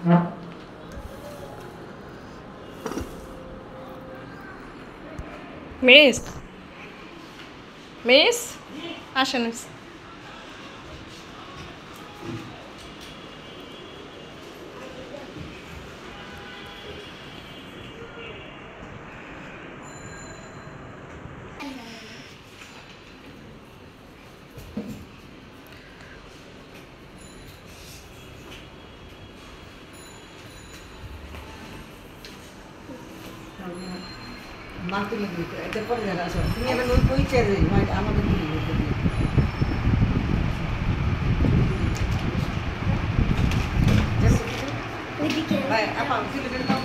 Miss miss আসেন miss. মানতে লাগবে এটা পরে যারা আসো তুমি এবার ওই কই চেয়ে আমাদের দিকে ওইদিকে ভাই আপা ফিরে বের দাও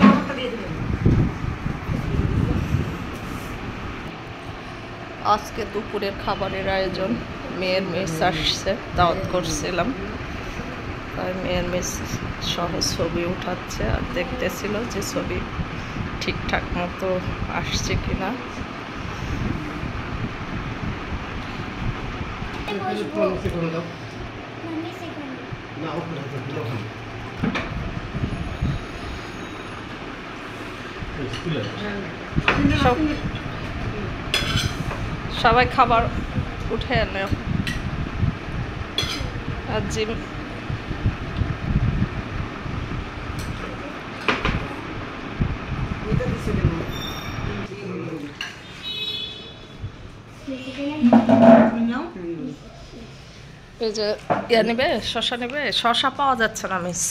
আমারটা দিয়ে দিবেন। আজকে দুপুরের খাবারের আয়োজন, মেয়ের মেস আসছে, দাওয়াত করছিলাম, তাই মেয়ের মেস সহ ছবি উঠাচ্ছে আর দেখতেছিল যে ছবি ঠিকঠাক মতো আসছে কিনা। সবাই খাবার উঠে এনে আর জিম এই যে ইয়া নেবে, শশা নেবে, শশা পাওয়া যাচ্ছে না মিস,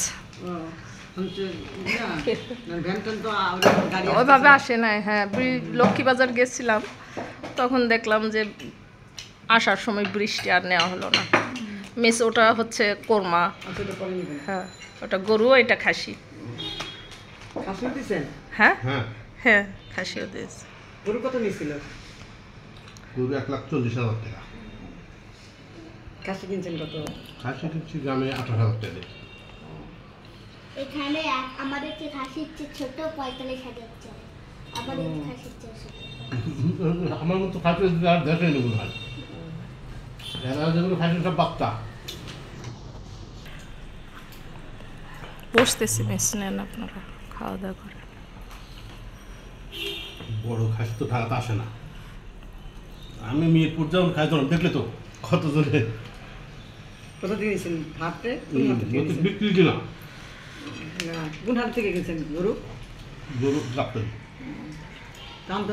ওইভাবে আসে নাই। হ্যাঁ, লক্ষ্মীবাজার গেছিলাম, তখন দেখলাম যে আসার সময় বৃষ্টি, আর নেওয়া হলো না মিস। ওটা হচ্ছে কোরমা, হ্যাঁ ওটা গরু, এটা খাসি। হ্যাঁ হ্যাঁ খাসিও দিয়েছে। গরু কত নিয়েছিল? গরু 1,40,000 টাকা। খাসি কিনছেন কত? খাসি কিনছি গ্রামে 18,000 টাকা। এখানে আমাদের যে খাসির চেয়ে ছোট 45,000 চাই, আমাদের খাসির চেয়ে ছোট। আমার মতো খাসি আর দেশে নেব না, এরা যেগুলো খাসি সব বাচ্চা। বসতেছি মিস, নেন আপনারা খাওয়া দাওয়া করে। বড় খাসি তো ঢাকাতে আসে না। আমি মিরপুর যখন খাই তখন দেখলে তো কত জনে কত দিয়েছেন হাটে? বিক্রি দিলাম। কোন হাট থেকে গেছেন গরু? গরু রাখতেন। দাম তো